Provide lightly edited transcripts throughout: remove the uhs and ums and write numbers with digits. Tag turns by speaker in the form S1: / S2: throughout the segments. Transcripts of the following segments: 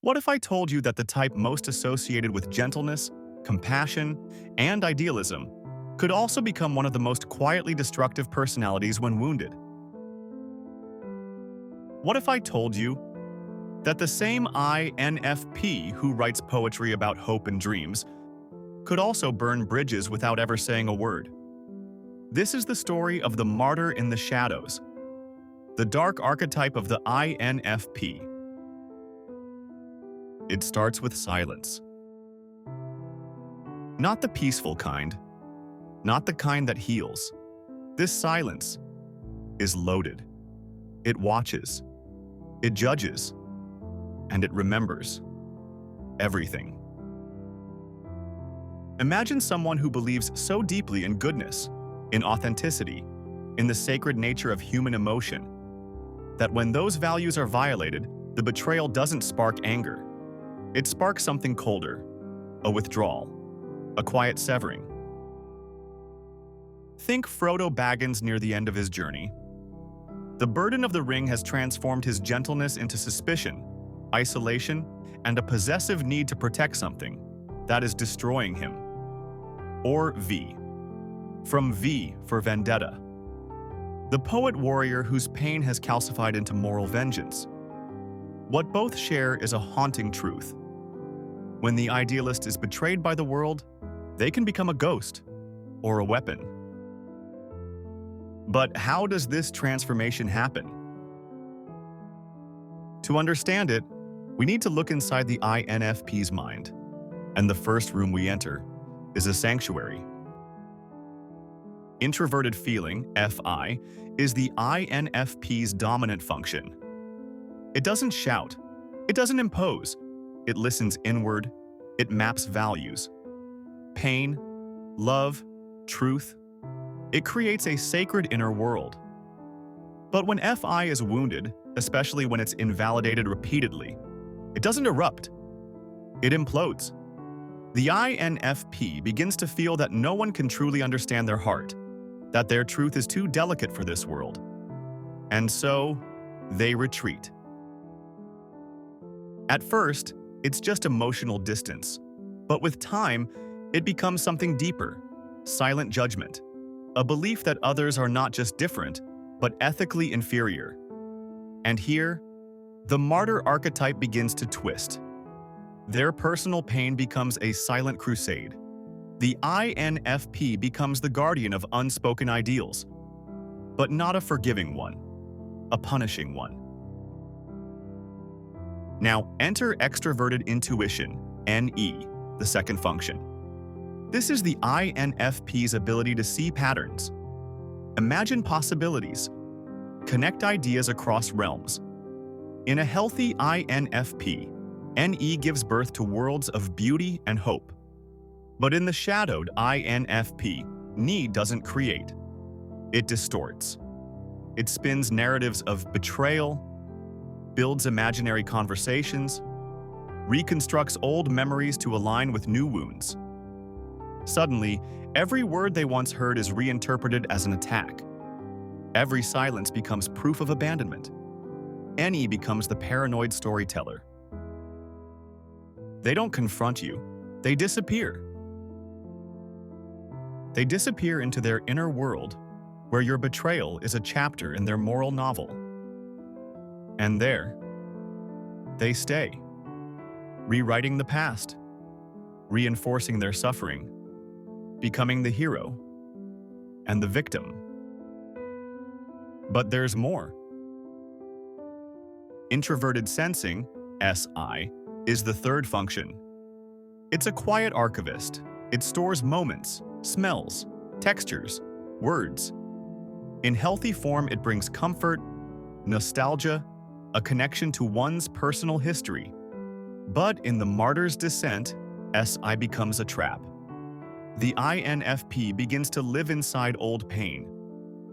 S1: What if I told you that the type most associated with gentleness, compassion, and idealism could also become one of the most quietly destructive personalities when wounded? What if I told you that the same INFP who writes poetry about hope and dreams could also burn bridges without ever saying a word? This is the story of the martyr in the shadows, the dark archetype of the INFP. It starts with silence. Not the peaceful kind, not the kind that heals. This silence is loaded. It watches, it judges, and it remembers everything. Imagine someone who believes so deeply in goodness, in authenticity, in the sacred nature of human emotion, that when those values are violated, the betrayal doesn't spark anger. It sparks something colder, a withdrawal, a quiet severing. Think Frodo Baggins near the end of his journey. The burden of the ring has transformed his gentleness into suspicion, isolation, and a possessive need to protect something that is destroying him. Or V. From V for vendetta. The poet-warrior whose pain has calcified into moral vengeance. What both share is a haunting truth. When the idealist is betrayed by the world, they can become a ghost or a weapon. But how does this transformation happen? To understand it, we need to look inside the INFP's mind, and the first room we enter is a sanctuary. Introverted Feeling, FI, is the INFP's dominant function. It doesn't shout, it doesn't impose, it listens inward, it maps values. Pain, love, truth. It creates a sacred inner world. But when FI is wounded, especially when it's invalidated repeatedly, it doesn't erupt. It implodes. The INFP begins to feel that no one can truly understand their heart, that their truth is too delicate for this world. And so, they retreat. At first, it's just emotional distance, but with time, it becomes something deeper, silent judgment, a belief that others are not just different, but ethically inferior. And here, the martyr archetype begins to twist. Their personal pain becomes a silent crusade. The INFP becomes the guardian of unspoken ideals, but not a forgiving one, a punishing one. Now enter Extraverted Intuition, NE, the second function. This is the INFP's ability to see patterns, imagine possibilities, connect ideas across realms. In a healthy INFP, NE gives birth to worlds of beauty and hope. But in the shadowed INFP, NE doesn't create. It distorts. It spins narratives of betrayal, builds imaginary conversations, reconstructs old memories to align with new wounds. Suddenly, every word they once heard is reinterpreted as an attack. Every silence becomes proof of abandonment. NE becomes the paranoid storyteller. They don't confront you, they disappear. They disappear into their inner world, where your betrayal is a chapter in their moral novel. And there, they stay, rewriting the past, reinforcing their suffering, becoming the hero and the victim. But there's more. Introverted Sensing, SI, is the third function. It's a quiet archivist. It stores moments, smells, textures, words. In healthy form, it brings comfort, nostalgia, a connection to one's personal history. But in the martyr's descent, SI becomes a trap. The INFP begins to live inside old pain.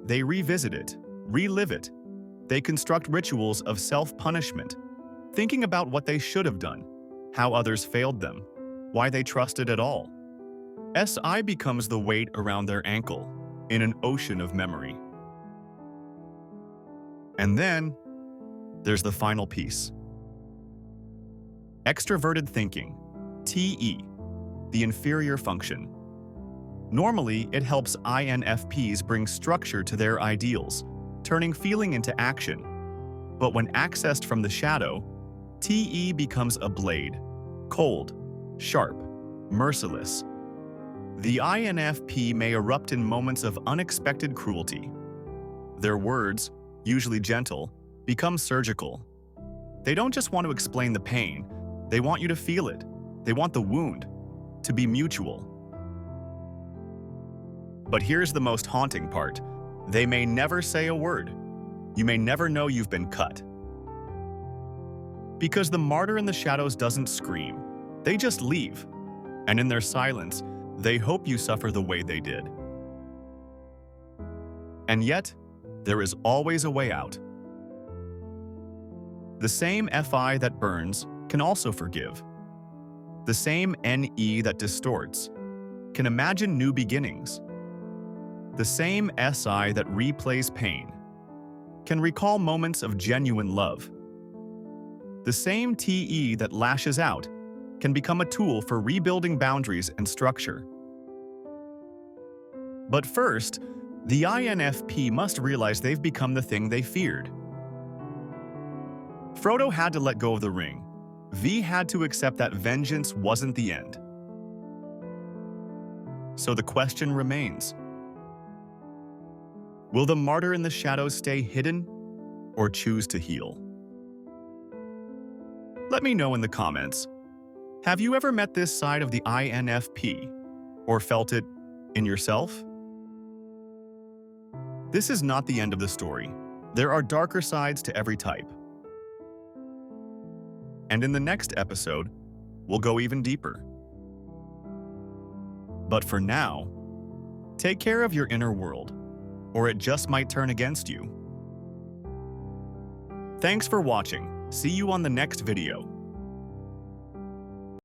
S1: They revisit it, relive it. They construct rituals of self-punishment, thinking about what they should have done, how others failed them, why they trusted at all. SI becomes the weight around their ankle in an ocean of memory. And then, there's the final piece. Extraverted Thinking, TE, the inferior function. Normally, it helps INFPs bring structure to their ideals, turning feeling into action. But when accessed from the shadow, TE becomes a blade, cold, sharp, merciless. The INFP may erupt in moments of unexpected cruelty. Their words, usually gentle, become surgical. They don't just want to explain the pain, they want you to feel it. They want the wound to be mutual. But here's the most haunting part. They may never say a word. You may never know you've been cut. Because the martyr in the shadows doesn't scream. They just leave. And in their silence, they hope you suffer the way they did. And yet, there is always a way out. The same FI that burns can also forgive. The same NE that distorts can imagine new beginnings. The same SI that replays pain can recall moments of genuine love. The same TE that lashes out can become a tool for rebuilding boundaries and structure. But first, the INFP must realize they've become the thing they feared. Frodo had to let go of the ring. V had to accept that vengeance wasn't the end. So the question remains: will the martyr in the shadows stay hidden or choose to heal? Let me know in the comments. Have you ever met this side of the INFP or felt it in yourself? This is not the end of the story. There are darker sides to every type. And in the next episode, we'll go even deeper. But for now, take care of your inner world, or it just might turn against you. Thanks for watching. See you on the next video.